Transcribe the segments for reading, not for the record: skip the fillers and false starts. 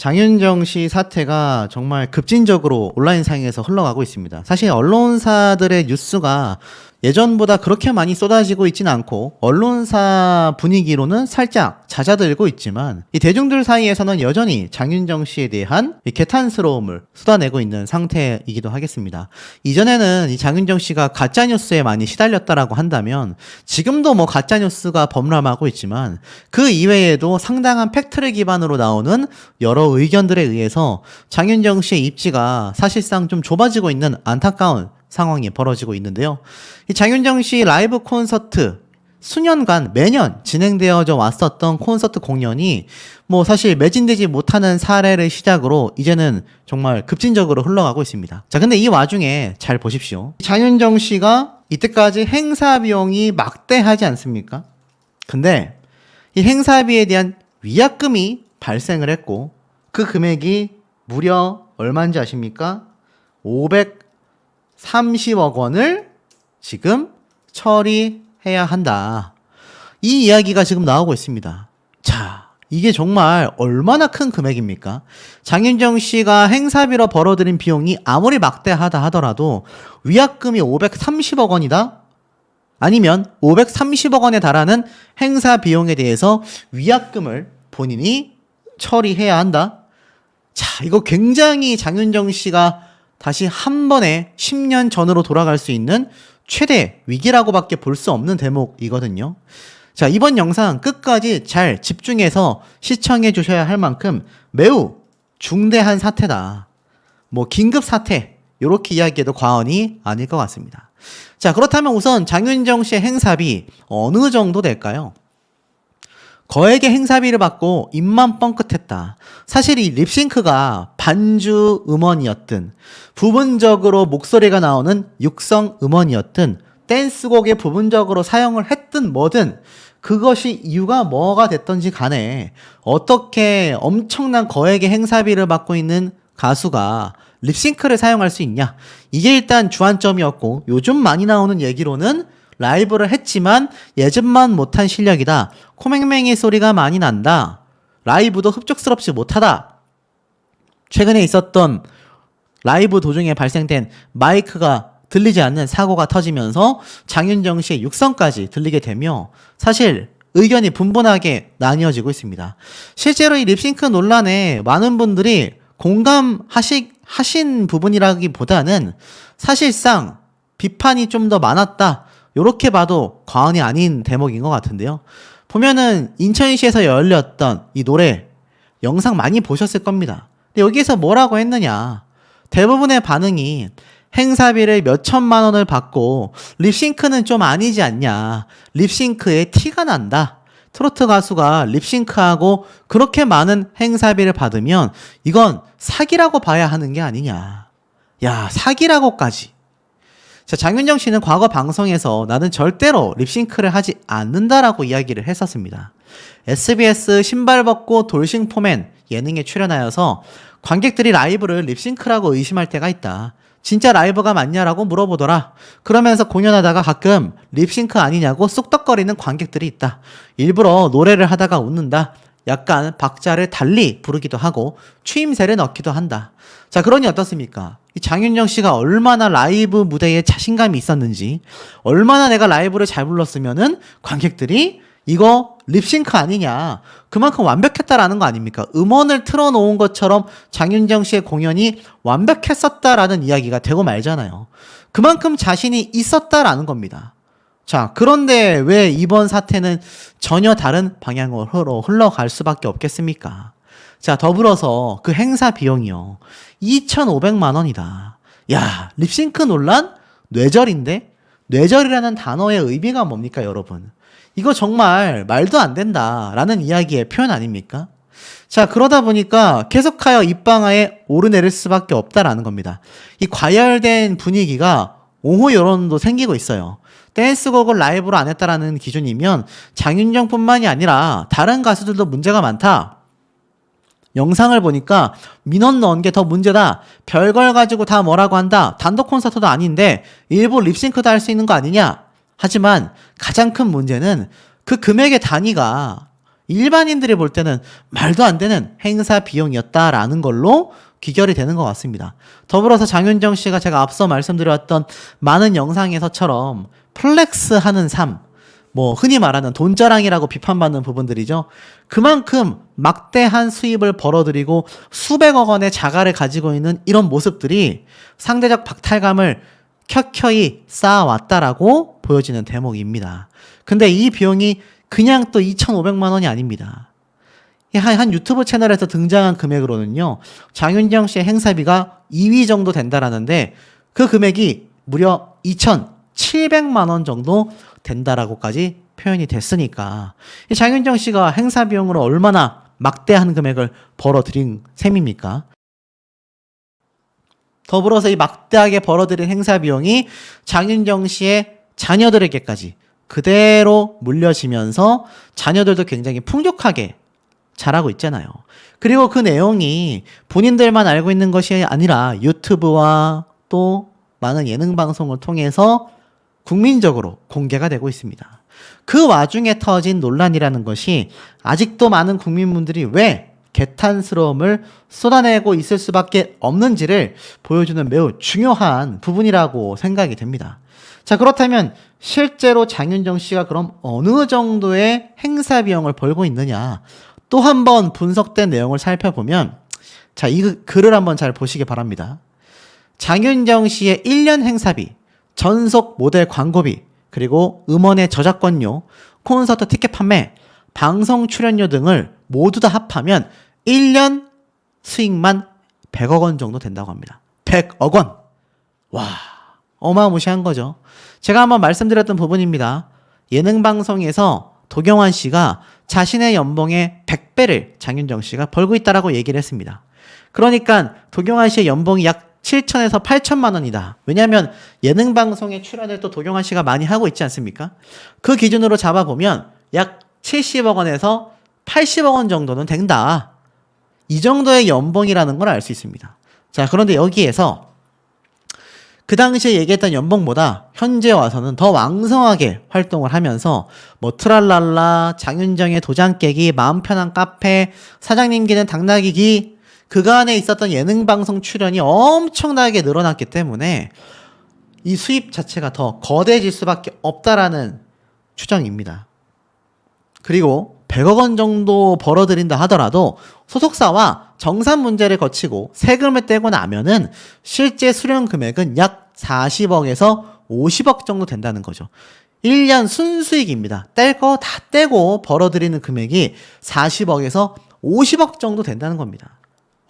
장윤정 씨 사태가 정말 급진적으로 온라인상에서 흘러가고 있습니다. 사실 언론사들의 뉴스가 예전보다 그렇게 많이 쏟아지고 있지는 않고 언론사 분위기로는 살짝 잦아들고 있지만 이 대중들 사이에서는 여전히 장윤정 씨에 대한 이 개탄스러움을 쏟아내고 있는 상태이기도 하겠습니다. 이전에는 이 장윤정 씨가 가짜뉴스에 많이 시달렸다라고 한다면 지금도 뭐 가짜뉴스가 범람하고 있지만 그 이외에도 상당한 팩트를 기반으로 나오는 여러 의견들에 의해서 장윤정 씨의 입지가 사실상 좀 좁아지고 있는 안타까운 상황이 벌어지고 있는데요. 이 장윤정 씨 라이브 콘서트 수년간 매년 진행되어져 왔었던 콘서트 공연이 뭐 사실 매진되지 못하는 사례를 시작으로 이제는 정말 급진적으로 흘러가고 있습니다. 자, 근데 이 와중에 잘 보십시오. 장윤정 씨가 이때까지 행사 비용이 막대하지 않습니까? 근데 이 행사비에 대한 위약금이 발생을 했고 그 금액이 무려 얼마인지 아십니까? 530억 원을 지금 처리해야 한다. 이 이야기가 지금 나오고 있습니다. 자, 이게 정말 얼마나 큰 금액입니까? 장윤정 씨가 행사비로 벌어들인 비용이 아무리 막대하다 하더라도 위약금이 530억 원이다? 아니면 530억 원에 달하는 행사 비용에 대해서 위약금을 본인이 처리해야 한다? 자, 이거 굉장히 장윤정 씨가 다시 한 번에 10년 전으로 돌아갈 수 있는 최대 위기라고밖에 볼 수 없는 대목이거든요. 자, 이번 영상 끝까지 잘 집중해서 시청해 주셔야 할 만큼 매우 중대한 사태다. 뭐 긴급 사태, 이렇게 이야기해도 과언이 아닐 것 같습니다. 자, 그렇다면 우선 장윤정 씨의 행사비 어느 정도 될까요? 거액의 행사비를 받고 입만 뻥끗했다. 사실 이 립싱크가 반주 음원이었든 부분적으로 목소리가 나오는 육성 음원이었든 댄스곡에 부분적으로 사용을 했든 뭐든 그것이 이유가 뭐가 됐던지 간에 어떻게 엄청난 거액의 행사비를 받고 있는 가수가 립싱크를 사용할 수 있냐, 이게 일단 주안점이었고, 요즘 많이 나오는 얘기로는 라이브를 했지만 예전만 못한 실력이다, 코맹맹이 소리가 많이 난다, 라이브도 흡족스럽지 못하다, 최근에 있었던 라이브 도중에 발생된 마이크가 들리지 않는 사고가 터지면서 장윤정 씨의 육성까지 들리게 되며 사실 의견이 분분하게 나뉘어지고 있습니다. 실제로 이 립싱크 논란에 많은 분들이 공감하신 부분이라기보다는 사실상 비판이 좀 더 많았다, 요렇게 봐도 과언이 아닌 대목인 것 같은데요. 보면은 인천시에서 열렸던 이 노래 영상 많이 보셨을 겁니다. 근데 여기에서 뭐라고 했느냐, 대부분의 반응이 행사비를 몇 천만 원을 받고 립싱크는 좀 아니지 않냐, 립싱크에 티가 난다, 트로트 가수가 립싱크하고 그렇게 많은 행사비를 받으면 이건 사기라고 봐야 하는 게 아니냐. 야, 사기라고까지. 자, 장윤정 씨는 과거 방송에서 나는 절대로 립싱크를 하지 않는다라고 이야기를 했었습니다. SBS 신발 벗고 돌싱포맨 예능에 출연하여서 관객들이 라이브를 립싱크라고 의심할 때가 있다. 진짜 라이브가 맞냐라고 물어보더라. 그러면서 공연하다가 가끔 립싱크 아니냐고 쑥덕거리는 관객들이 있다. 일부러 노래를 하다가 웃는다. 약간 박자를 달리 부르기도 하고 추임새를 넣기도 한다. 자, 그러니 어떻습니까? 이 장윤정 씨가 얼마나 라이브 무대에 자신감이 있었는지, 얼마나 내가 라이브를 잘 불렀으면은 관객들이 이거 립싱크 아니냐, 그만큼 완벽했다라는 거 아닙니까? 음원을 틀어놓은 것처럼 장윤정 씨의 공연이 완벽했었다라는 이야기가 되고 말잖아요. 그만큼 자신이 있었다라는 겁니다. 자, 그런데 왜 이번 사태는 전혀 다른 방향으로 흘러갈 수밖에 없겠습니까? 자, 더불어서 그 행사 비용이요, 2,500만 원이다. 야, 립싱크 논란? 뇌절인데? 뇌절이라는 단어의 의미가 뭡니까, 여러분? 이거 정말 말도 안 된다라는 이야기의 표현 아닙니까? 자, 그러다 보니까 계속하여 입방아에 오르내릴 수밖에 없다라는 겁니다. 이 과열된 분위기가 옹호 여론도 생기고 있어요. 댄스곡을 라이브로 안 했다라는 기준이면 장윤정뿐만이 아니라 다른 가수들도 문제가 많다. 영상을 보니까 민원 넣은 게 더 문제다, 별걸 가지고 다 뭐라고 한다, 단독 콘서트도 아닌데 일부 립싱크도 할 수 있는 거 아니냐. 하지만 가장 큰 문제는 그 금액의 단위가 일반인들이 볼 때는 말도 안 되는 행사 비용이었다라는 걸로 귀결이 되는 것 같습니다. 더불어서 장윤정 씨가 제가 앞서 말씀드렸던 많은 영상에서처럼 플렉스 하는 삶, 뭐 흔히 말하는 돈자랑이라고 비판받는 부분들이죠. 그만큼 막대한 수입을 벌어들이고 수백억 원의 자가를 가지고 있는 이런 모습들이 상대적 박탈감을 켜켜이 쌓아왔다라고 보여지는 대목입니다. 근데 이 비용이 그냥 또 2,500만 원이 아닙니다. 한 유튜브 채널에서 등장한 금액으로는요, 장윤정 씨의 행사비가 2위 정도 된다라는데 그 금액이 무려 2,700만 원 정도 된다라고까지 표현이 됐으니까 이 장윤정 씨가 행사 비용으로 얼마나 막대한 금액을 벌어들인 셈입니까? 더불어서 이 막대하게 벌어들인 행사 비용이 장윤정 씨의 자녀들에게까지 그대로 물려지면서 자녀들도 굉장히 풍족하게 잘하고 있잖아요. 그리고 그 내용이 본인들만 알고 있는 것이 아니라 유튜브와 또 많은 예능 방송을 통해서 국민적으로 공개가 되고 있습니다. 그 와중에 터진 논란이라는 것이 아직도 많은 국민분들이 왜 개탄스러움을 쏟아내고 있을 수밖에 없는지를 보여주는 매우 중요한 부분이라고 생각이 됩니다. 자, 그렇다면 실제로 장윤정 씨가 그럼 어느 정도의 행사 비용을 벌고 있느냐, 또 한 번 분석된 내용을 살펴보면, 자, 이 글을 한번 잘 보시기 바랍니다. 장윤정 씨의 1년 행사비, 전속 모델 광고비, 그리고 음원의 저작권료, 콘서트 티켓 판매, 방송 출연료 등을 모두 다 합하면 1년 수익만 100억 원 정도 된다고 합니다. 100억 원! 와, 어마무시한 거죠. 제가 한번 말씀드렸던 부분입니다. 예능 방송에서 도경환 씨가 자신의 연봉의 100배를 장윤정 씨가 벌고 있다라고 얘기를 했습니다. 그러니까 도경환 씨의 연봉이 약 7천에서 8천만 원이다. 왜냐하면 예능 방송에 출연을 또 도경환 씨가 많이 하고 있지 않습니까? 그 기준으로 잡아보면 약 70억 원에서 80억 원 정도는 된다. 이 정도의 연봉이라는 걸 알 수 있습니다. 자, 그런데 여기에서 그 당시에 얘기했던 연봉보다 현재 와서는 더 왕성하게 활동을 하면서 뭐 트랄랄라, 장윤정의 도장 깨기, 마음 편한 카페, 사장님 기는 당나귀기, 그간에 있었던 예능 방송 출연이 엄청나게 늘어났기 때문에 이 수입 자체가 더 거대해질 수밖에 없다라는 추정입니다. 그리고 100억 원 정도 벌어들인다 하더라도 소속사와 정산 문제를 거치고 세금을 떼고 나면은 실제 수령 금액은 약 40억에서 50억 정도 된다는 거죠. 1년 순수익입니다. 뗄 거 다 떼고 벌어들이는 금액이 40억에서 50억 정도 된다는 겁니다.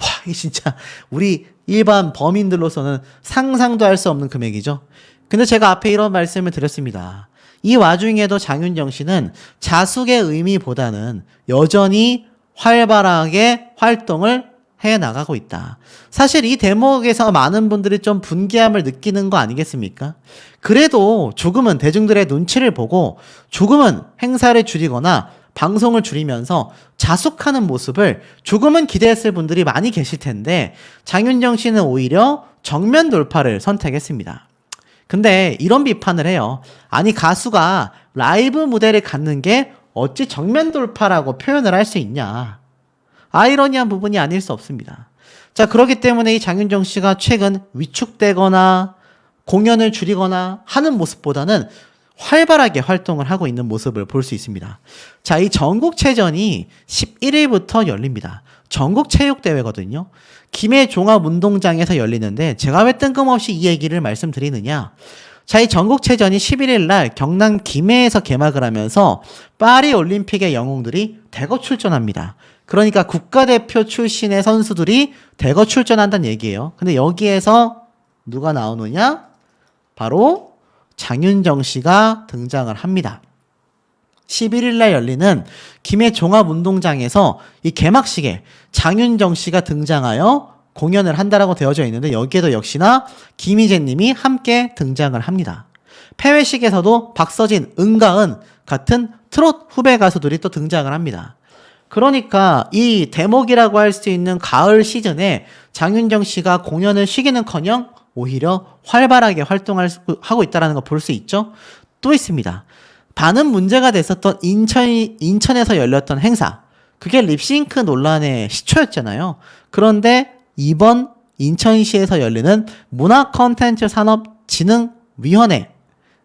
와, 이게 진짜 우리 일반 범인들로서는 상상도 할 수 없는 금액이죠. 근데 제가 앞에 이런 말씀을 드렸습니다. 이 와중에도 장윤정 씨는 자숙의 의미보다는 여전히 활발하게 활동을 해나가고 있다. 사실 이 대목에서 많은 분들이 좀 분개함을 느끼는 거 아니겠습니까? 그래도 조금은 대중들의 눈치를 보고 조금은 행사를 줄이거나 방송을 줄이면서 자숙하는 모습을 조금은 기대했을 분들이 많이 계실 텐데 장윤정 씨는 오히려 정면 돌파를 선택했습니다. 근데 이런 비판을 해요. 아니, 가수가 라이브 무대를 갖는 게 어찌 정면 돌파라고 표현을 할 수 있냐. 아이러니한 부분이 아닐 수 없습니다. 자, 그렇기 때문에 이 장윤정 씨가 최근 위축되거나 공연을 줄이거나 하는 모습보다는 활발하게 활동을 하고 있는 모습을 볼 수 있습니다. 자, 이 전국체전이 11일부터 열립니다. 전국체육대회거든요. 김해 종합운동장에서 열리는데 제가 왜 뜬금없이 이 얘기를 말씀드리느냐. 자, 이 전국체전이 11일 날 경남 김해에서 개막을 하면서 파리올림픽의 영웅들이 대거 출전합니다. 그러니까 국가대표 출신의 선수들이 대거 출전한다는 얘기예요. 근데 여기에서 누가 나오느냐? 바로 장윤정 씨가 등장을 합니다. 11일 날 열리는 김해 종합운동장에서 이 개막식에 장윤정 씨가 등장하여 공연을 한다라고 되어져 있는데 여기에도 역시나 김희재 님이 함께 등장을 합니다. 폐회식에서도 박서진, 은가은 같은 트롯 후배 가수들이 또 등장을 합니다. 그러니까 이 대목이라고 할 수 있는 가을 시즌에 장윤정 씨가 공연을 쉬기는커녕 오히려 활발하게 활동하고 있다는 걸 볼 수 있죠. 또 있습니다. 많은 문제가 됐었던 인천에서 열렸던 행사. 그게 립싱크 논란의 시초였잖아요. 그런데 이번 인천시에서 열리는 문화콘텐츠산업진흥위원회.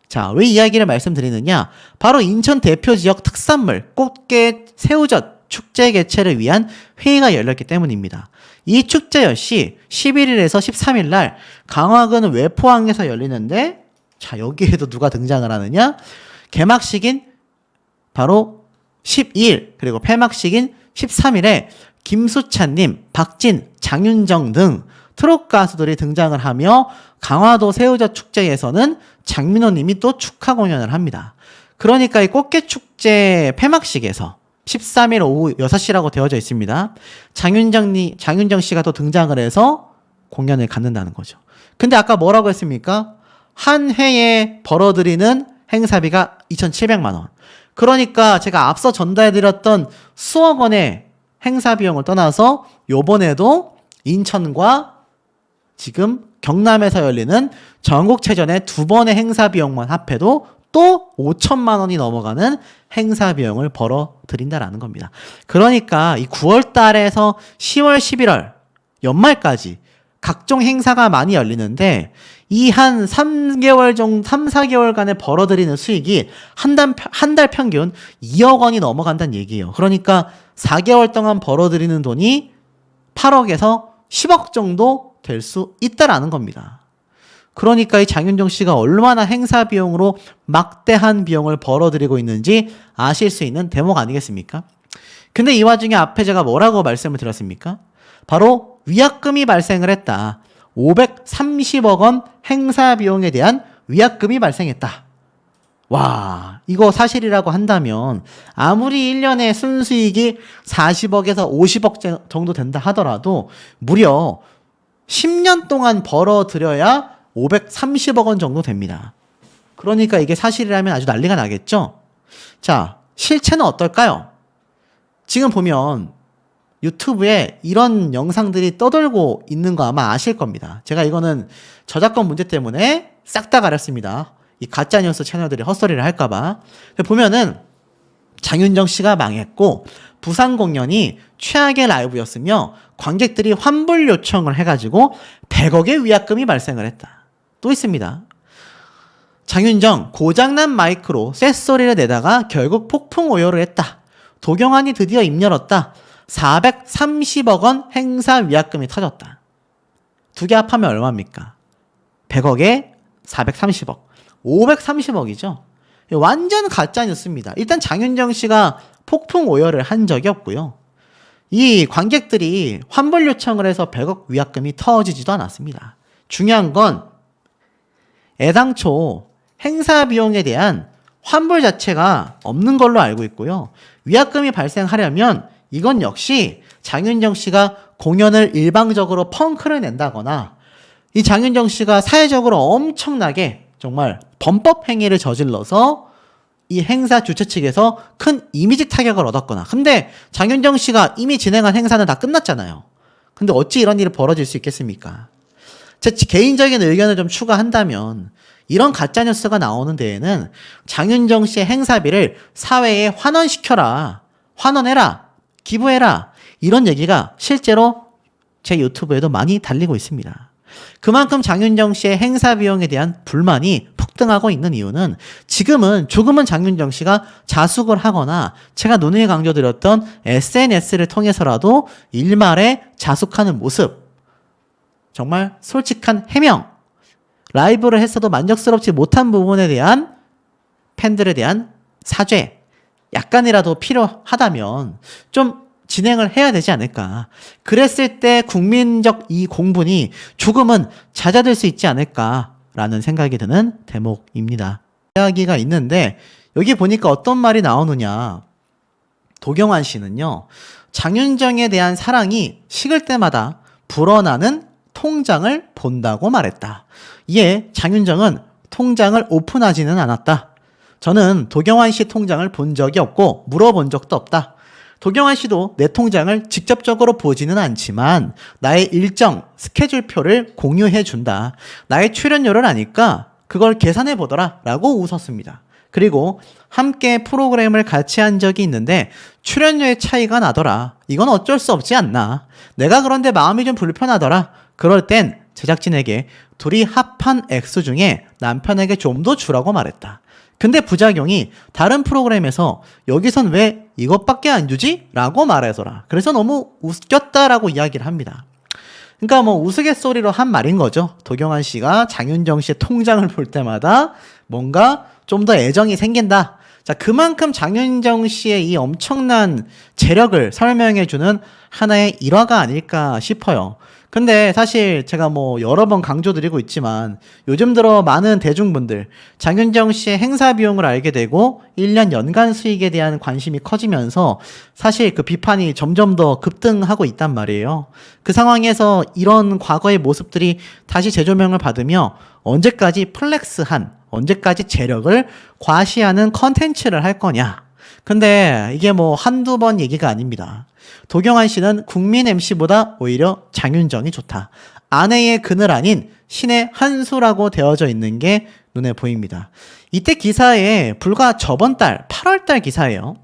자, 왜 이야기를 말씀드리느냐? 바로 인천 대표 지역 특산물, 꽃게, 새우젓 축제 개최를 위한 회의가 열렸기 때문입니다. 이 축제 역시 11일에서 13일 날 강화군 외포항에서 열리는데, 자, 여기에도 누가 등장을 하느냐? 개막식인 바로 12일, 그리고 폐막식인 13일에 김수찬님, 박진, 장윤정 등 트롯 가수들이 등장을 하며 강화도 새우젓 축제에서는 장민호님이 또 축하 공연을 합니다. 그러니까 이 꽃게축제 폐막식에서 13일 오후 6시라고 되어져 있습니다. 장윤정 씨가 또 등장을 해서 공연을 갖는다는 거죠. 근데 아까 뭐라고 했습니까? 한 회에 벌어들이는 행사비가 2,700만 원. 그러니까 제가 앞서 전달해드렸던 수억 원의 행사 비용을 떠나서 요번에도 인천과 지금 경남에서 열리는 전국체전의 2번의 행사 비용만 합해도 또 5천만 원이 넘어가는 행사 비용을 벌어들인다라는 겁니다. 그러니까 이 9월 달에서 10월, 11월 연말까지 각종 행사가 많이 열리는데 이 한 3개월 정도, 3, 4개월간에 벌어들이는 수익이 한 달 평균 2억 원이 넘어간다는 얘기예요. 그러니까 4개월 동안 벌어들이는 돈이 8억에서 10억 정도 될 수 있다라는 겁니다. 그러니까 이 장윤정 씨가 얼마나 행사 비용으로 막대한 비용을 벌어들이고 있는지 아실 수 있는 대목 아니겠습니까? 근데 이 와중에 앞에 제가 뭐라고 말씀을 드렸습니까? 바로 위약금이 발생을 했다. 530억 원 행사 비용에 대한 위약금이 발생했다. 와, 이거 사실이라고 한다면 아무리 1년에 순수익이 40억에서 50억 정도 된다 하더라도 무려 10년 동안 벌어들여야 530억 원 정도 됩니다. 그러니까 이게 사실이라면 아주 난리가 나겠죠? 자, 실체는 어떨까요? 지금 보면 유튜브에 이런 영상들이 떠돌고 있는 거 아마 아실 겁니다. 제가 이거는 저작권 문제 때문에 싹 다 가렸습니다. 이 가짜뉴스 채널들이 헛소리를 할까봐. 보면은 장윤정 씨가 망했고 부산 공연이 최악의 라이브였으며 관객들이 환불 요청을 해가지고 100억의 위약금이 발생을 했다. 또 있습니다. 장윤정 고장난 마이크로 쇳소리를 내다가 결국 폭풍 오열을 했다. 도경환이 드디어 입 열었다. 430억 원 행사 위약금이 터졌다. 두 개 합하면 얼마입니까? 100억에 430억. 530억이죠. 완전 가짜뉴스입니다. 일단 장윤정 씨가 폭풍 오열을 한 적이 없고요. 이 관객들이 환불 요청을 해서 100억 위약금이 터지지도 않았습니다. 중요한 건 애당초 행사 비용에 대한 환불 자체가 없는 걸로 알고 있고요. 위약금이 발생하려면 이건 역시 장윤정 씨가 공연을 일방적으로 펑크를 낸다거나 이 장윤정 씨가 사회적으로 엄청나게 정말 범법 행위를 저질러서 이 행사 주최 측에서 큰 이미지 타격을 얻었거나. 근데 장윤정 씨가 이미 진행한 행사는 다 끝났잖아요. 근데 어찌 이런 일이 벌어질 수 있겠습니까? 제 개인적인 의견을 좀 추가한다면 이런 가짜뉴스가 나오는 데에는 장윤정 씨의 행사비를 사회에 환원시켜라, 환원해라, 기부해라, 이런 얘기가 실제로 제 유튜브에도 많이 달리고 있습니다. 그만큼 장윤정 씨의 행사 비용에 대한 불만이 폭등하고 있는 이유는 지금은 조금은 장윤정 씨가 자숙을 하거나 제가 누누이 강조드렸던 SNS를 통해서라도 일말에 자숙하는 모습, 정말 솔직한 해명, 라이브를 했어도 만족스럽지 못한 부분에 대한 팬들에 대한 사죄, 약간이라도 필요하다면 좀 진행을 해야 되지 않을까. 그랬을 때 국민적 이 공분이 조금은 잦아들 수 있지 않을까라는 생각이 드는 대목입니다. 이야기가 있는데 여기 보니까 어떤 말이 나오느냐. 도경환 씨는요, 장윤정에 대한 사랑이 식을 때마다 불어나는 통장을 본다고 말했다. 이에 장윤정은 통장을 오픈하지는 않았다. 저는 도경환 씨 통장을 본 적이 없고 물어본 적도 없다. 도경환 씨도 내 통장을 직접적으로 보지는 않지만 나의 일정 스케줄표를 공유해 준다. 나의 출연료를 아니까 그걸 계산해 보더라 라고 웃었습니다. 그리고 함께 프로그램을 같이 한 적이 있는데 출연료의 차이가 나더라. 이건 어쩔 수 없지 않나. 내가 그런데 마음이 좀 불편하더라. 그럴 땐 제작진에게 둘이 합한 액수 중에 남편에게 좀 더 주라고 말했다. 근데 부작용이 다른 프로그램에서 여기선 왜 이것밖에 안 주지? 라고 말하더라. 그래서 너무 웃겼다라고 이야기를 합니다. 그러니까 뭐 우스갯소리로 한 말인 거죠. 도경환 씨가 장윤정 씨의 통장을 볼 때마다 뭔가 좀 더 애정이 생긴다. 자, 그만큼 장윤정 씨의 이 엄청난 재력을 설명해주는 하나의 일화가 아닐까 싶어요. 근데 사실 제가 뭐 여러 번 강조드리고 있지만 요즘 들어 많은 대중분들 장윤정 씨의 행사 비용을 알게 되고 1년 연간 수익에 대한 관심이 커지면서 사실 그 비판이 점점 더 급등하고 있단 말이에요. 그 상황에서 이런 과거의 모습들이 다시 재조명을 받으며 언제까지 언제까지 재력을 과시하는 컨텐츠를 할 거냐. 근데 이게 뭐 한두 번 얘기가 아닙니다. 도경환 씨는 국민 MC보다 오히려 장윤정이 좋다. 아내의 그늘 아닌 신의 한 수라고 되어져 있는 게 눈에 보입니다. 이때 기사에 불과 저번 달 8월 달 기사예요.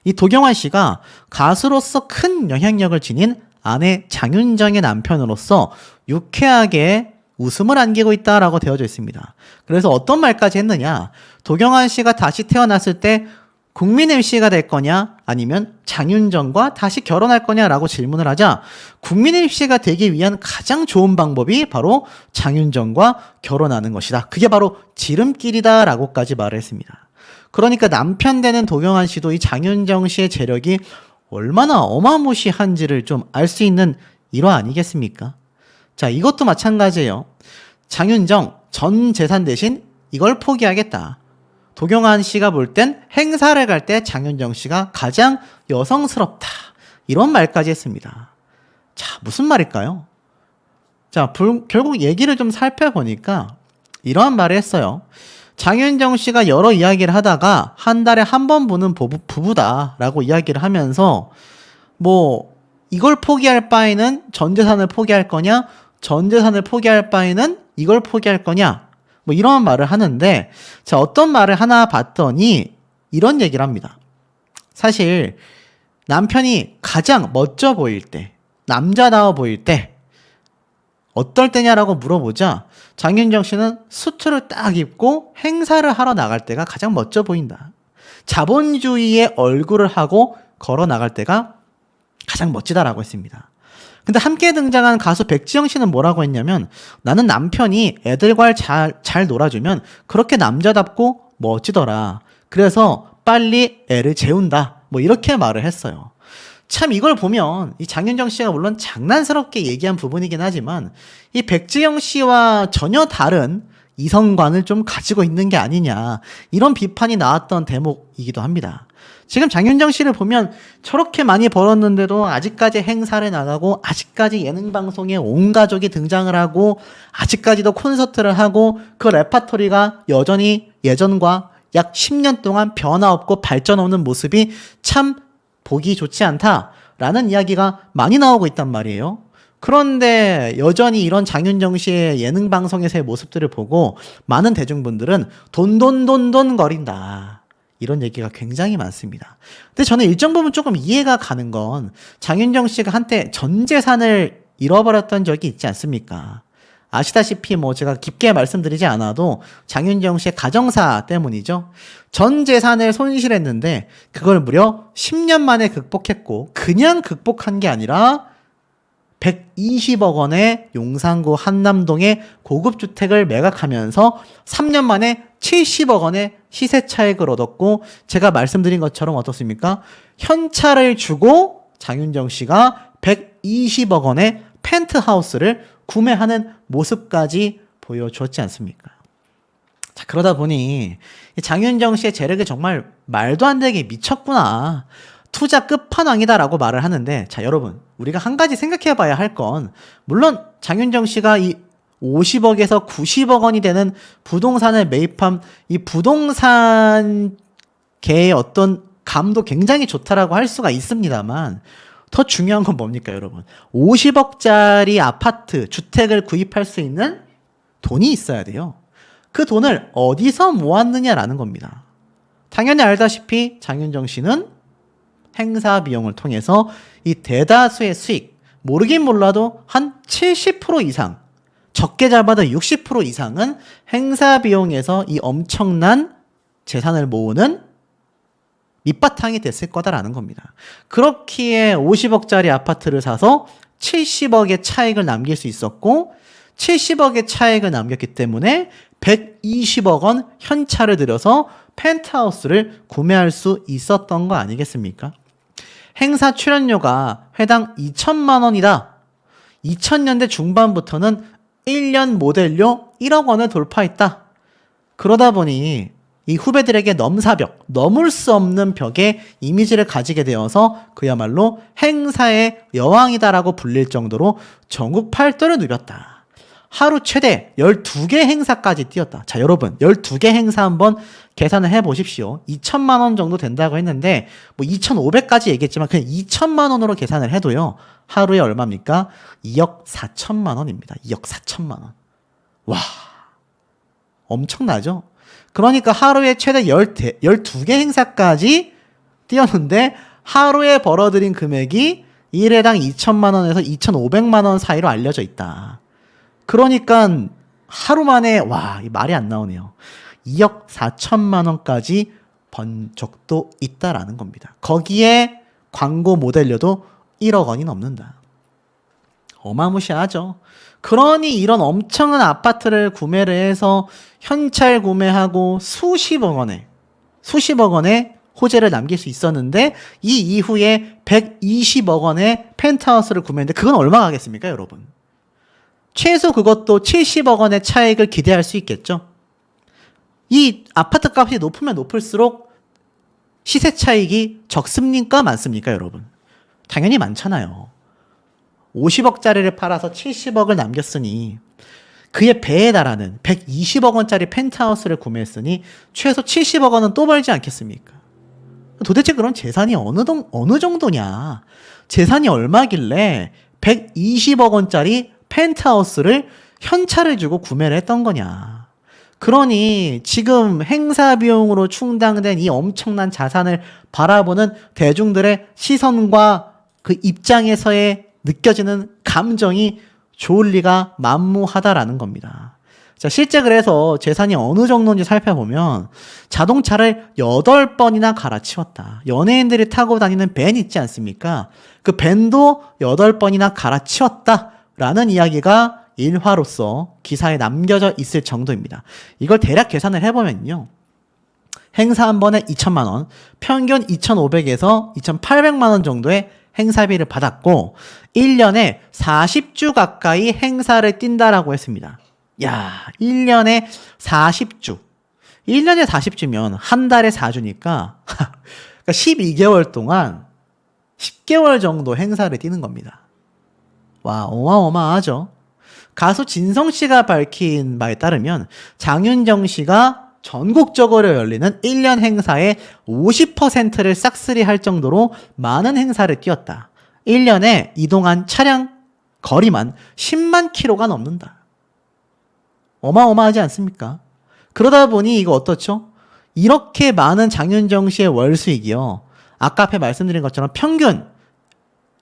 이 도경환 씨가 가수로서 큰 영향력을 지닌 아내 장윤정의 남편으로서 유쾌하게 웃음을 안기고 있다라고 되어져 있습니다. 그래서 어떤 말까지 했느냐. 도경환 씨가 다시 태어났을 때 국민 MC가 될 거냐 아니면 장윤정과 다시 결혼할 거냐라고 질문을 하자 국민 MC가 되기 위한 가장 좋은 방법이 바로 장윤정과 결혼하는 것이다. 그게 바로 지름길이다라고까지 말을 했습니다. 그러니까 남편 되는 도경환 씨도 이 장윤정 씨의 재력이 얼마나 어마무시한지를 좀 알 수 있는 일화 아니겠습니까? 자, 이것도 마찬가지예요. 장윤정 전 재산 대신 이걸 포기하겠다. 도경환 씨가 볼 땐 행사를 갈 때 장윤정 씨가 가장 여성스럽다. 이런 말까지 했습니다. 자, 무슨 말일까요? 자, 결국 얘기를 좀 살펴보니까 이러한 말을 했어요. 장윤정 씨가 여러 이야기를 하다가 한 달에 한 번 보는 부부다라고 이야기를 하면서 뭐 이걸 포기할 바에는 전 재산을 포기할 거냐? 전 재산을 포기할 바에는 이걸 포기할 거냐? 뭐 이런 말을 하는데 자, 어떤 말을 하나 봤더니 이런 얘기를 합니다. 사실 남편이 가장 멋져 보일 때, 남자다워 보일 때 어떨 때냐라고 물어보자 장윤정 씨는 수트를 딱 입고 행사를 하러 나갈 때가 가장 멋져 보인다. 자본주의의 얼굴을 하고 걸어 나갈 때가 가장 멋지다라고 했습니다. 근데 함께 등장한 가수 백지영 씨는 뭐라고 했냐면 나는 남편이 애들과 잘 놀아주면 그렇게 남자답고 멋지더라. 그래서 빨리 애를 재운다. 뭐 이렇게 말을 했어요. 참 이걸 보면 이 장윤정 씨가 물론 장난스럽게 얘기한 부분이긴 하지만 이 백지영 씨와 전혀 다른 이성관을 좀 가지고 있는 게 아니냐. 이런 비판이 나왔던 대목이기도 합니다. 지금 장윤정 씨를 보면 저렇게 많이 벌었는데도 아직까지 행사를 나가고 아직까지 예능 방송에 온 가족이 등장을 하고 아직까지도 콘서트를 하고 그 레파토리가 여전히 예전과 약 10년 동안 변화 없고 발전 없는 모습이 참 보기 좋지 않다라는 이야기가 많이 나오고 있단 말이에요. 그런데 여전히 이런 장윤정 씨의 예능 방송에서의 모습들을 보고 많은 대중분들은 돈돈돈돈 거린다. 이런 얘기가 굉장히 많습니다. 근데 저는 일정 부분 조금 이해가 가는 건 장윤정 씨가 한때 전 재산을 잃어버렸던 적이 있지 않습니까? 아시다시피 뭐 제가 깊게 말씀드리지 않아도 장윤정 씨의 가정사 때문이죠. 전 재산을 손실했는데 그걸 무려 10년 만에 극복했고 그냥 극복한 게 아니라 120억 원의 용산구 한남동의 고급 주택을 매각하면서 3년 만에 70억 원의 시세 차익을 얻었고 제가 말씀드린 것처럼 어떻습니까? 현찰을 주고 장윤정 씨가 120억 원의 펜트하우스를 구매하는 모습까지 보여주었지 않습니까? 자, 그러다 보니 장윤정 씨의 재력이 정말 말도 안 되게 미쳤구나. 투자 끝판왕이다라고 말을 하는데 자, 여러분 우리가 한 가지 생각해 봐야 할 건 물론 장윤정 씨가 이 50억에서 90억 원이 되는 부동산을 매입한 이 부동산 계의 어떤 감도 굉장히 좋다라고 할 수가 있습니다만 더 중요한 건 뭡니까, 여러분? 50억짜리 아파트, 주택을 구입할 수 있는 돈이 있어야 돼요. 그 돈을 어디서 모았느냐라는 겁니다. 당연히 알다시피 장윤정 씨는 행사 비용을 통해서 이 대다수의 수익, 모르긴 몰라도 한 70% 이상, 적게 잡아도 60% 이상은 행사 비용에서 이 엄청난 재산을 모으는 밑바탕이 됐을 거다라는 겁니다. 그렇기에 50억짜리 아파트를 사서 70억의 차익을 남길 수 있었고 70억의 차익을 남겼기 때문에 120억 원 현찰을 들여서 펜트하우스를 구매할 수 있었던 거 아니겠습니까? 행사 출연료가 회당 2천만 원이다. 2000년대 중반부터는 1년 모델료 1억 원을 돌파했다. 그러다 보니 이 후배들에게 넘사벽, 넘을 수 없는 벽의 이미지를 가지게 되어서 그야말로 행사의 여왕이다라고 불릴 정도로 전국 팔도를 누볐다. 하루 최대 12개 행사까지 뛰었다. 자, 여러분, 12개 행사 한번 계산을 해보십시오. 2천만 원 정도 된다고 했는데, 뭐 2,500까지 얘기했지만 그냥 2천만 원으로 계산을 해도요, 하루에 얼마입니까? 2억 4천만 원입니다. 2억 4천만 원. 와, 엄청나죠? 그러니까 하루에 최대 12개 행사까지 뛰었는데, 하루에 벌어들인 금액이 1회당 2천만 원에서 2,500만 원 사이로 알려져 있다. 그러니까 하루 만에 와, 이 말이 안 나오네요. 2억 4천만 원까지 번 적도 있다라는 겁니다. 거기에 광고 모델료도 1억 원이 넘는다. 어마무시하죠. 그러니 이런 엄청난 아파트를 구매를 해서 현찰 구매하고 수십억 원의 호재를 남길 수 있었는데 이 이후에 120억 원의 펜트하우스를 구매했는데 그건 얼마 가겠습니까, 여러분? 최소 그것도 70억 원의 차익을 기대할 수 있겠죠. 이 아파트 값이 높으면 높을수록 시세 차익이 적습니까, 많습니까, 여러분? 당연히 많잖아요. 50억짜리를 팔아서 70억을 남겼으니 그의 배에 달하는 120억 원짜리 펜트하우스를 구매했으니 최소 70억 원은 또 벌지 않겠습니까? 도대체 그런 재산이 어느 정도냐? 재산이 얼마길래 120억 원짜리 펜트하우스를 현찰을 주고 구매를 했던 거냐. 그러니 지금 행사 비용으로 충당된 이 엄청난 자산을 바라보는 대중들의 시선과 그 입장에서의 느껴지는 감정이 좋을 리가 만무하다라는 겁니다. 자, 실제 그래서 재산이 어느 정도인지 살펴보면 자동차를 8번이나 갈아치웠다. 연예인들이 타고 다니는 밴 있지 않습니까? 그 밴도 8번이나 갈아치웠다. 라는 이야기가 일화로서 기사에 남겨져 있을 정도입니다. 이걸 대략 계산을 해보면요. 행사 한 번에 2천만 원, 평균 2,500에서 2,800만 원 정도의 행사비를 받았고 1년에 40주 가까이 행사를 뛴다라고 했습니다. 야, 1년에 40주. 1년에 40주면 한 달에 4주니까 12개월 동안 10개월 정도 행사를 뛰는 겁니다. 와, 어마어마하죠. 가수 진성 씨가 밝힌 바에 따르면 장윤정 씨가 전국적으로 열리는 1년 행사의 50%를 싹쓸이할 정도로 많은 행사를 뛰었다. 1년에 이동한 차량 거리만 10만 킬로가 넘는다. 어마어마하지 않습니까? 그러다 보니 이거 어떻죠? 이렇게 많은 장윤정 씨의 월 수익이요. 아까 앞에 말씀드린 것처럼 평균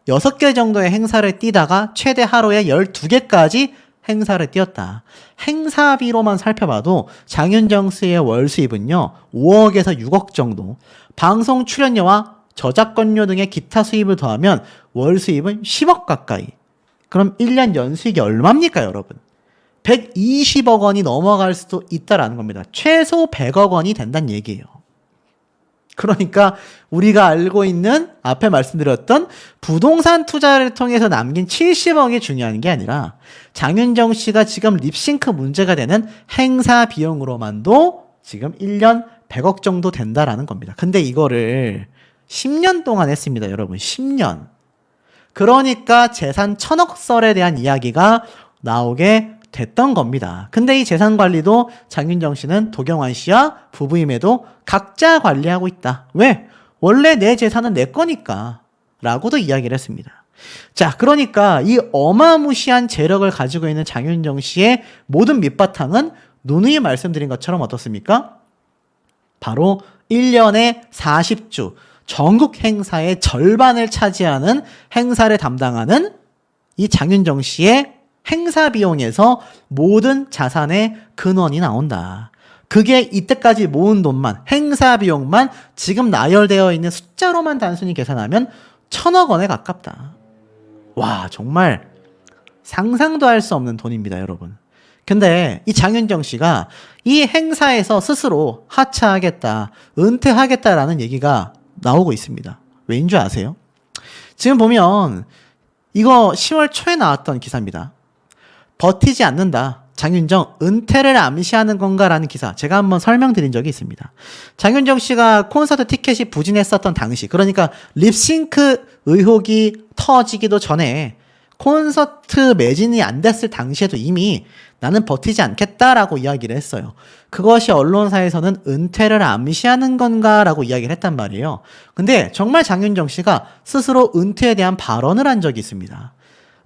6개 정도의 행사를 뛰다가 최대 하루에 12개까지 행사를 뛰었다. 행사비로만 살펴봐도 장윤정 씨의 월 수입은요, 5억에서 6억 정도, 방송 출연료와 저작권료 등의 기타 수입을 더하면 월 수입은 10억 가까이. 그럼 1년 연수익이 얼마입니까, 여러분? 120억 원이 넘어갈 수도 있다라는 겁니다. 최소 100억 원이 된다는 얘기예요. 그러니까 우리가 알고 있는 앞에 말씀드렸던 부동산 투자를 통해서 남긴 70억이 중요한 게 아니라 장윤정 씨가 지금 립싱크 문제가 되는 행사 비용으로만도 지금 1년 100억 정도 된다라는 겁니다. 근데 이거를 10년 동안 했습니다, 여러분. 10년. 그러니까 재산 1000억 썰에 대한 이야기가 나오게 됐던 겁니다. 근데 이 재산 관리도 장윤정 씨는 도경환 씨와 부부임에도 각자 관리하고 있다. 왜? 원래 내 재산은 내 거니까. 라고도 이야기를 했습니다. 자, 그러니까 이 어마무시한 재력을 가지고 있는 장윤정 씨의 모든 밑바탕은 누누이 말씀드린 것처럼 어떻습니까? 바로 1년에 40주 전국 행사의 절반을 차지하는 행사를 담당하는 이 장윤정 씨의 행사 비용에서 모든 자산의 근원이 나온다. 그게 이때까지 모은 돈만, 행사 비용만 지금 나열되어 있는 숫자로만 단순히 계산하면 1,000억 원에 가깝다. 와, 정말 상상도 할 수 없는 돈입니다, 여러분. 근데 이 장윤정 씨가 이 행사에서 스스로 하차하겠다, 은퇴하겠다라는 얘기가 나오고 있습니다. 왜인 줄 아세요? 지금 보면 이거 10월 초에 나왔던 기사입니다. 버티지 않는다. 장윤정 은퇴를 암시하는 건가라는 기사 제가 한번 설명드린 적이 있습니다. 장윤정 씨가 콘서트 티켓이 부진했었던 당시, 그러니까 립싱크 의혹이 터지기도 전에 콘서트 매진이 안 됐을 당시에도 이미 나는 버티지 않겠다라고 이야기를 했어요. 그것이 언론사에서는 은퇴를 암시하는 건가라고 이야기를 했단 말이에요. 근데 정말 장윤정 씨가 스스로 은퇴에 대한 발언을 한 적이 있습니다.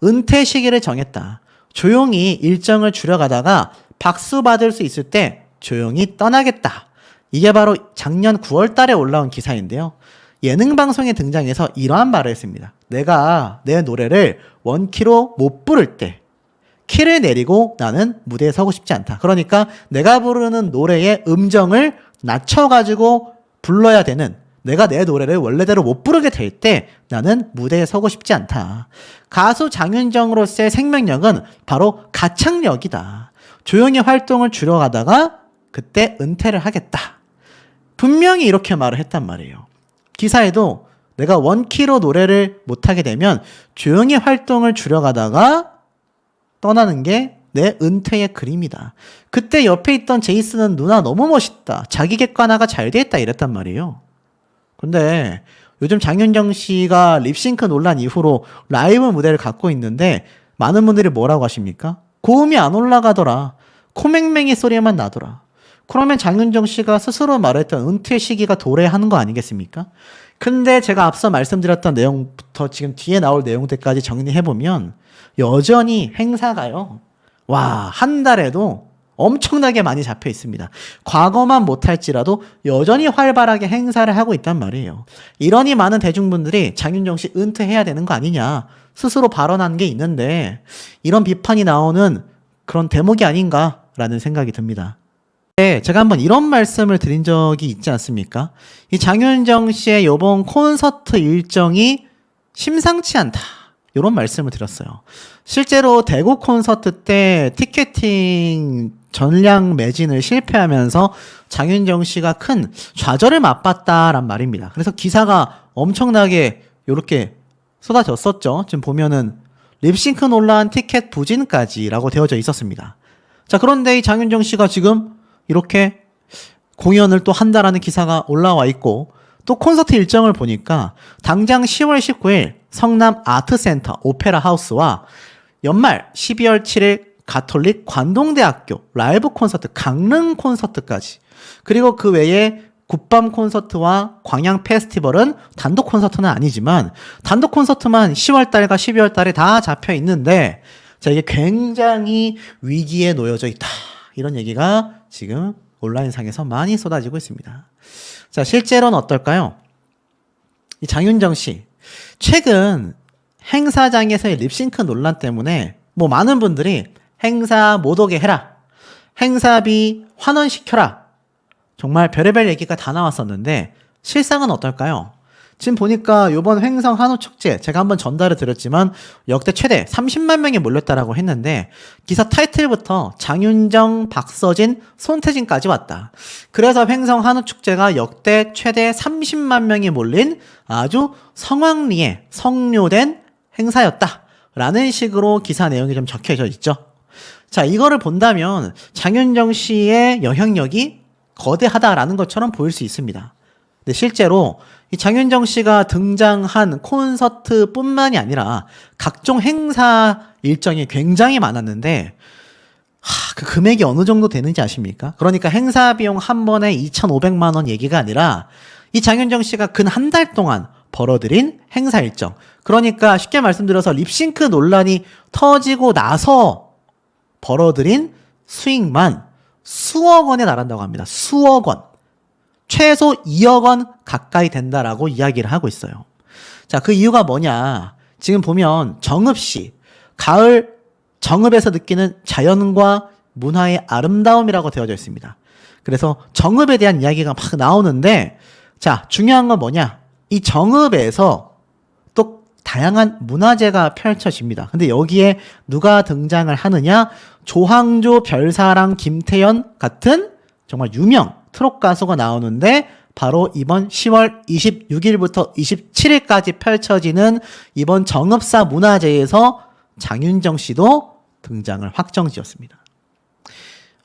은퇴 시기를 정했다. 조용히 일정을 줄여가다가 박수 받을 수 있을 때 조용히 떠나겠다. 이게 바로 작년 9월 달에 올라온 기사인데요. 예능 방송에 등장해서 이러한 말을 했습니다. 내가 내 노래를 원키로 못 부를 때 키를 내리고 나는 무대에 서고 싶지 않다. 그러니까 내가 부르는 노래의 음정을 낮춰가지고 불러야 되는, 내가 내 노래를 원래대로 못 부르게 될 때 나는 무대에 서고 싶지 않다. 가수 장윤정으로서의 생명력은 바로 가창력이다. 조용히 활동을 줄여가다가 그때 은퇴를 하겠다. 분명히 이렇게 말을 했단 말이에요. 기사에도 내가 원키로 노래를 못하게 되면 조용히 활동을 줄여가다가 떠나는 게 내 은퇴의 그림이다. 그때 옆에 있던 제이슨은 누나 너무 멋있다. 자기 객관화가 잘 돼 있다 이랬단 말이에요. 근데 요즘 장윤정 씨가 립싱크 논란 이후로 라이브 무대를 갖고 있는데 많은 분들이 뭐라고 하십니까? 고음이 안 올라가더라. 코맹맹이 소리만 나더라. 그러면 장윤정 씨가 스스로 말했던 은퇴 시기가 도래하는 거 아니겠습니까? 근데 제가 앞서 말씀드렸던 내용부터 지금 뒤에 나올 내용들까지 정리해보면 여전히 행사가요. 와, 한 달에도 엄청나게 많이 잡혀 있습니다. 과거만 못할지라도 여전히 활발하게 행사를 하고 있단 말이에요. 이러니 많은 대중분들이 장윤정 씨 은퇴해야 되는 거 아니냐 스스로 발언한 게 있는데 이런 비판이 나오는 그런 대목이 아닌가라는 생각이 듭니다. 네, 제가 한번 이런 말씀을 드린 적이 있지 않습니까? 이 장윤정 씨의 이번 콘서트 일정이 심상치 않다. 이런 말씀을 드렸어요. 실제로 대구 콘서트 때 티켓팅 전량 매진을 실패하면서 장윤정 씨가 큰 좌절을 맛봤다란 말입니다. 그래서 기사가 엄청나게 이렇게 쏟아졌었죠. 지금 보면은 립싱크 논란 티켓 부진까지라고 되어져 있었습니다. 자, 그런데 이 장윤정 씨가 지금 이렇게 공연을 또 한다라는 기사가 올라와 있고 또 콘서트 일정을 보니까 당장 10월 19일 성남 아트센터 오페라 하우스와 연말 12월 7일 가톨릭 관동대학교 라이브 콘서트 강릉 콘서트까지, 그리고 그 외에 굿밤 콘서트와 광양 페스티벌은 단독 콘서트는 아니지만 단독 콘서트만 10월 달과 12월 달에 다 잡혀 있는데, 자, 이게 굉장히 위기에 놓여져 있다. 이런 얘기가 지금 온라인상에서 많이 쏟아지고 있습니다. 자, 실제로는 어떨까요? 이 장윤정 씨, 최근 행사장에서의 립싱크 논란 때문에 뭐 많은 분들이 행사 못 오게 해라, 행사비 환원시켜라, 정말 별의별 얘기가 다 나왔었는데 실상은 어떨까요? 지금 보니까 이번 횡성 한우 축제 제가 한번 전달을 드렸지만 역대 최대 30만 명이 몰렸다라고 했는데 기사 타이틀부터 장윤정, 박서진, 손태진까지 왔다. 그래서 횡성 한우 축제가 역대 최대 30만 명이 몰린 아주 성황리에 성료된 행사였다라는 식으로 기사 내용이 좀 적혀져 있죠. 자, 이거를 본다면 장윤정 씨의 영향력이 거대하다라는 것처럼 보일 수 있습니다. 근데 실제로 이 장윤정 씨가 등장한 콘서트뿐만이 아니라 각종 행사 일정이 굉장히 많았는데 그 금액이 어느 정도 되는지 아십니까? 그러니까 행사 비용 한 번에 2,500만 원 얘기가 아니라 이 장윤정 씨가 근 한 달 동안 벌어들인 행사 일정, 그러니까 쉽게 말씀드려서 립싱크 논란이 터지고 나서 벌어들인 수익만 수억 원에 달한다고 합니다. 수억 원. 최소 2억 원 가까이 된다라고 이야기를 하고 있어요. 자, 그 이유가 뭐냐. 지금 보면 정읍시, 가을 정읍에서 느끼는 자연과 문화의 아름다움이라고 되어져 있습니다. 그래서 정읍에 대한 이야기가 막 나오는데, 자, 중요한 건 뭐냐. 이 정읍에서 또 다양한 문화재가 펼쳐집니다. 근데 여기에 누가 등장을 하느냐? 조항조, 별사랑, 김태연 같은 정말 유명 트롯 가수가 나오는데 바로 이번 10월 26일부터 27일까지 펼쳐지는 이번 정읍사 문화제에서 장윤정 씨도 등장을 확정지었습니다.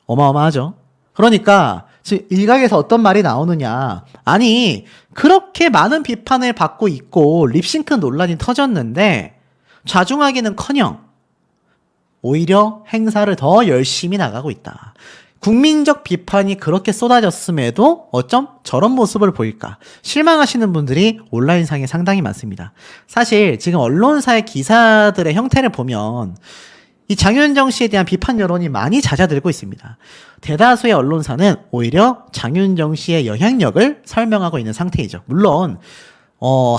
어마어마하죠. 그러니까 지금 일각에서 어떤 말이 나오느냐. 아니 그렇게 많은 비판을 받고 있고 립싱크 논란이 터졌는데 좌중하기는커녕 오히려 행사를 더 열심히 나가고 있다. 국민적 비판이 그렇게 쏟아졌음에도 어쩜 저런 모습을 보일까? 실망하시는 분들이 온라인상에 상당히 많습니다. 사실 지금 언론사의 기사들의 형태를 보면 이 장윤정 씨에 대한 비판 여론이 많이 잦아들고 있습니다. 대다수의 언론사는 오히려 장윤정 씨의 영향력을 설명하고 있는 상태이죠. 물론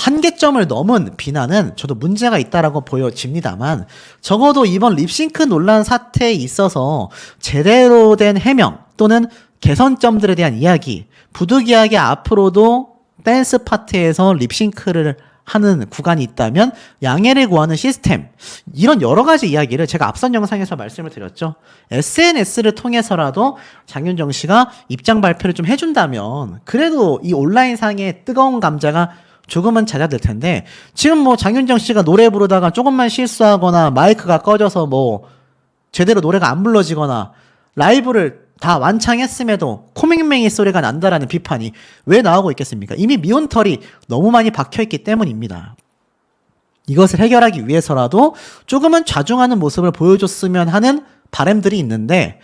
한계점을 넘은 비난은 저도 문제가 있다라고 보여집니다만 적어도 이번 립싱크 논란 사태에 있어서 제대로 된 해명 또는 개선점들에 대한 이야기, 부득이하게 앞으로도 댄스 파트에서 립싱크를 하는 구간이 있다면 양해를 구하는 시스템, 이런 여러 가지 이야기를 제가 앞선 영상에서 말씀을 드렸죠. SNS를 통해서라도 장윤정 씨가 입장 발표를 좀 해준다면 그래도 이 온라인상의 뜨거운 감자가 조금은 잦아들 텐데 지금 뭐 장윤정 씨가 노래 부르다가 조금만 실수하거나 마이크가 꺼져서 뭐 제대로 노래가 안 불러지거나 라이브를 다 완창했음에도 코맹맹이 소리가 난다라는 비판이 왜 나오고 있겠습니까? 이미 미온털이 너무 많이 박혀있기 때문입니다. 이것을 해결하기 위해서라도 조금은 좌중하는 모습을 보여줬으면 하는 바람들이 있는데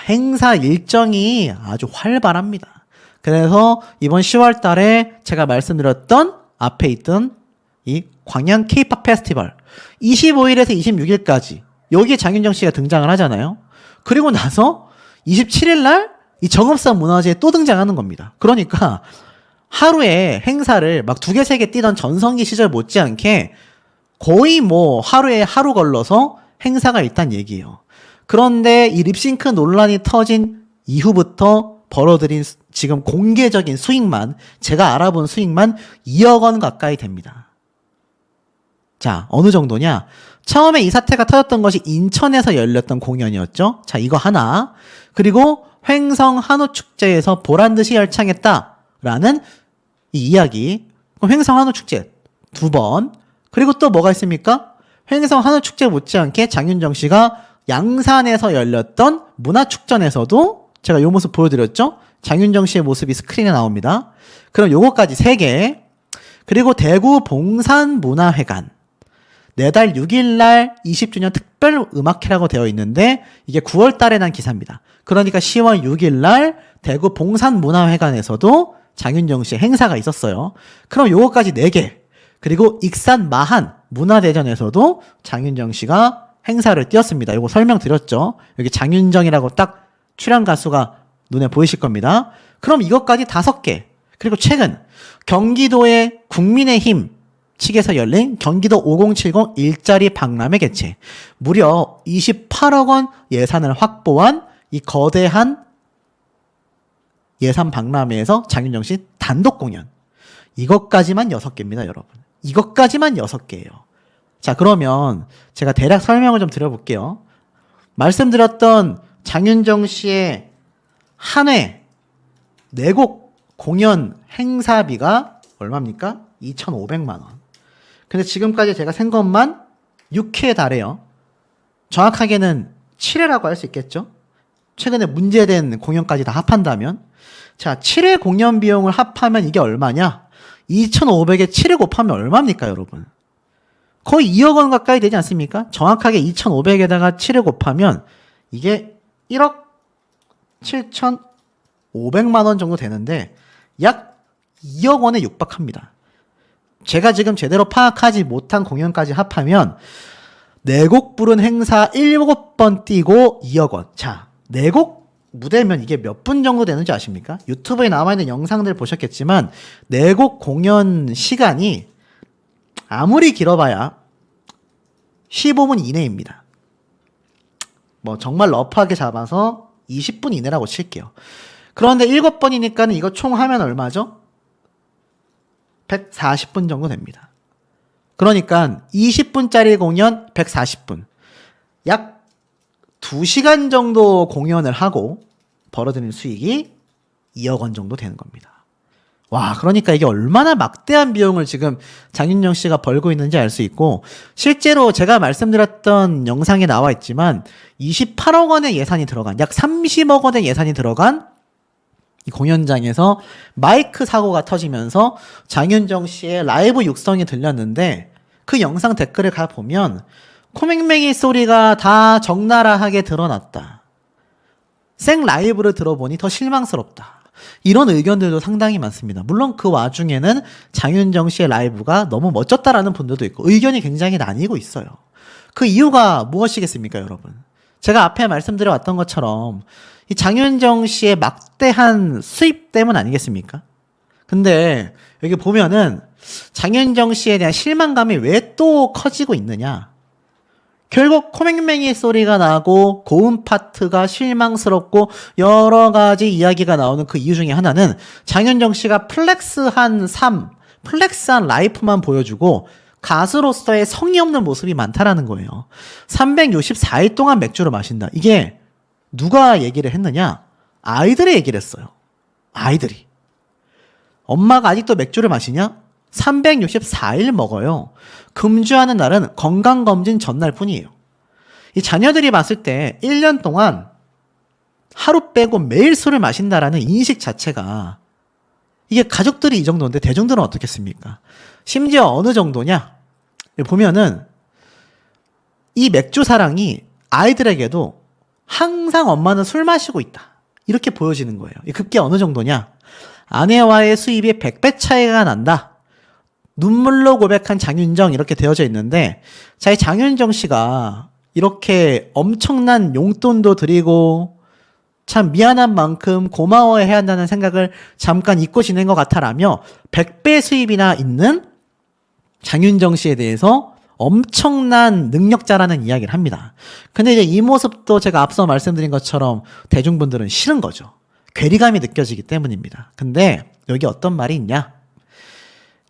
행사 일정이 아주 활발합니다. 그래서 이번 10월 달에 제가 말씀드렸던 앞에 있던 이 광양 K-POP 페스티벌 25일에서 26일까지 여기에 장윤정 씨가 등장을 하잖아요. 그리고 나서 27일 날 이 정읍사 문화제에 또 등장하는 겁니다. 그러니까 하루에 행사를 막 2개, 3개 뛰던 전성기 시절 못지않게 거의 뭐 하루에 하루 걸러서 행사가 있단 얘기예요. 그런데 이 립싱크 논란이 터진 이후부터 벌어들인 지금 공개적인 수익만, 제가 알아본 수익만 2억 원 가까이 됩니다. 자, 어느 정도냐? 처음에 이 사태가 터졌던 것이 인천에서 열렸던 공연이었죠. 자, 이거 하나. 그리고 횡성 한우축제에서 보란듯이 열창했다라는 이 이야기. 횡성 한우축제 2번. 그리고 또 뭐가 있습니까? 횡성 한우축제 못지않게 장윤정 씨가 양산에서 열렸던 문화축전에서도 제가 요 모습 보여드렸죠? 장윤정 씨의 모습이 스크린에 나옵니다. 그럼 요거까지 3개. 그리고 대구 봉산문화회관. 내달 6일 날 20주년 특별 음악회라고 되어 있는데 이게 9월 달에 난 기사입니다. 그러니까 10월 6일 날 대구 봉산문화회관에서도 장윤정 씨의 행사가 있었어요. 그럼 요거까지 4개. 그리고 익산 마한 문화대전에서도 장윤정 씨가 행사를 띄웠습니다. 요거 설명드렸죠. 여기 장윤정이라고 딱 출연 가수가 눈에 보이실 겁니다. 그럼 이것까지 5개. 그리고 최근 경기도의 국민의힘 측에서 열린 경기도 5070 일자리 박람회 개최. 무려 28억 원 예산을 확보한 이 거대한 예산 박람회에서 장윤정 씨 단독 공연. 이것까지만 6개입니다, 여러분. 이것까지만 6개예요. 자, 그러면 제가 대략 설명을 좀 드려볼게요. 말씀드렸던 장윤정 씨의 한 회 4곡 공연 행사비가 얼마입니까? 2,500만 원. 근데 지금까지 제가 센 것만 6회에 달해요. 정확하게는 7회라고 할 수 있겠죠? 최근에 문제된 공연까지 다 합한다면. 자, 7회 공연 비용을 합하면 이게 얼마냐? 2,500에 7회 곱하면 얼마입니까, 여러분? 거의 2억 원 가까이 되지 않습니까? 정확하게 2,500에다가 7회 곱하면 이게 1억 7,500만 원 정도 되는데 약 2억 원에 육박합니다. 제가 지금 제대로 파악하지 못한 공연까지 합하면 4곡 부른 행사 7번 뛰고 2억 원. 자, 4곡 무대면 이게 몇 분 정도 되는지 아십니까? 유튜브에 남아있는 영상들 보셨겠지만 4곡 공연 시간이 아무리 길어봐야 15분 이내입니다. 뭐 정말 러프하게 잡아서 20분 이내라고 칠게요. 그런데 7번이니까 이거 총 하면 얼마죠? 140분 정도 됩니다. 그러니까 20분짜리 공연 140분. 약 2시간 정도 공연을 하고 벌어들이는 수익이 2억 원 정도 되는 겁니다. 와, 그러니까 이게 얼마나 막대한 비용을 지금 장윤정 씨가 벌고 있는지 알 수 있고, 실제로 제가 말씀드렸던 영상에 나와 있지만 28억 원의 예산이 들어간, 약 30억 원의 예산이 들어간 이 공연장에서 마이크 사고가 터지면서 장윤정 씨의 라이브 육성이 들렸는데, 그 영상 댓글을 가보면 코맹맹이 소리가 다 적나라하게 드러났다. 생 라이브를 들어보니 더 실망스럽다. 이런 의견들도 상당히 많습니다. 물론 그 와중에는 장윤정 씨의 라이브가 너무 멋졌다라는 분들도 있고 의견이 굉장히 나뉘고 있어요. 그 이유가 무엇이겠습니까, 여러분? 제가 앞에 말씀드려왔던 것처럼 이 장윤정 씨의 막대한 수입 때문 아니겠습니까? 근데 여기 보면은 장윤정 씨에 대한 실망감이 왜 또 커지고 있느냐? 결국 코맹맹이 소리가 나고 고음 파트가 실망스럽고 여러 가지 이야기가 나오는 그 이유 중에 하나는 장윤정 씨가 플렉스한 라이프만 보여주고 가수로서의 성의 없는 모습이 많다라는 거예요. 364일 동안 맥주를 마신다. 이게 누가 얘기를 했느냐? 아이들이 얘기를 했어요. 아이들이. 엄마가 아직도 맥주를 마시냐? 364일 먹어요. 금주하는 날은 건강검진 전날 뿐이에요. 이 자녀들이 봤을 때 1년 동안 하루 빼고 매일 술을 마신다라는 인식 자체가, 이게 가족들이 이 정도인데 대중들은 어떻겠습니까? 심지어 어느 정도냐? 보면은 이 맥주 사랑이 아이들에게도 항상 엄마는 술 마시고 있다, 이렇게 보여지는 거예요. 그게 어느 정도냐? 아내와의 수입이 100배 차이가 난다. 눈물로 고백한 장윤정, 이렇게 되어져 있는데, 자, 이 장윤정 씨가 이렇게 엄청난 용돈도 드리고 참 미안한 만큼 고마워해야 한다는 생각을 잠깐 잊고 지낸 것 같아라며 100배 수입이나 있는 장윤정 씨에 대해서 엄청난 능력자라는 이야기를 합니다. 근데 이제 이 모습도 제가 앞서 말씀드린 것처럼 대중분들은 싫은 거죠. 괴리감이 느껴지기 때문입니다. 근데 여기 어떤 말이 있냐?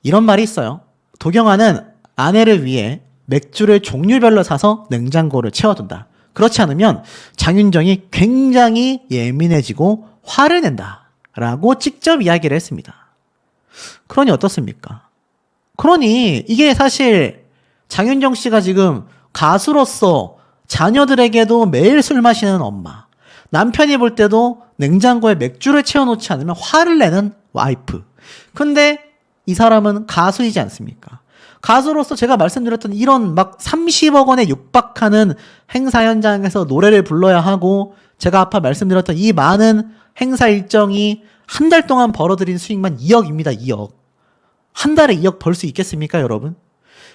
이런 말이 있어요. 도경아는 아내를 위해 맥주를 종류별로 사서 냉장고를 채워둔다. 그렇지 않으면 장윤정이 굉장히 예민해지고 화를 낸다 라고 직접 이야기를 했습니다. 그러니 어떻습니까? 그러니 이게 사실 장윤정 씨가 지금 가수로서 자녀들에게도 매일 술 마시는 엄마, 남편이 볼 때도 냉장고에 맥주를 채워놓지 않으면 화를 내는 와이프. 근데 이 사람은 가수이지 않습니까? 가수로서 제가 말씀드렸던 이런 막 30억 원에 육박하는 행사 현장에서 노래를 불러야 하고, 제가 아까 말씀드렸던 이 많은 행사 일정이 한 달 동안 벌어들인 수익만 2억입니다. 2억. 한 달에 2억 벌 수 있겠습니까, 여러분?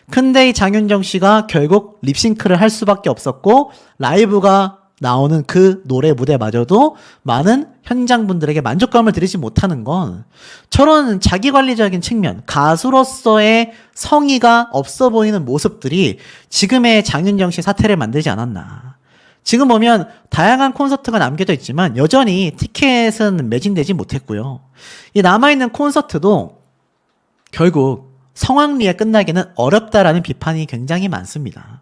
근데 이 장윤정 씨가 결국 립싱크를 할 수밖에 없었고, 라이브가 나오는 그 노래 무대마저도 많은 현장분들에게 만족감을 드리지 못하는 건 저런 자기관리적인 측면, 가수로서의 성의가 없어 보이는 모습들이 지금의 장윤정 씨 사태를 만들지 않았나. 지금 보면 다양한 콘서트가 남겨져 있지만 여전히 티켓은 매진되지 못했고요. 이 남아있는 콘서트도 결국 성황리에 끝나기는 어렵다라는 비판이 굉장히 많습니다.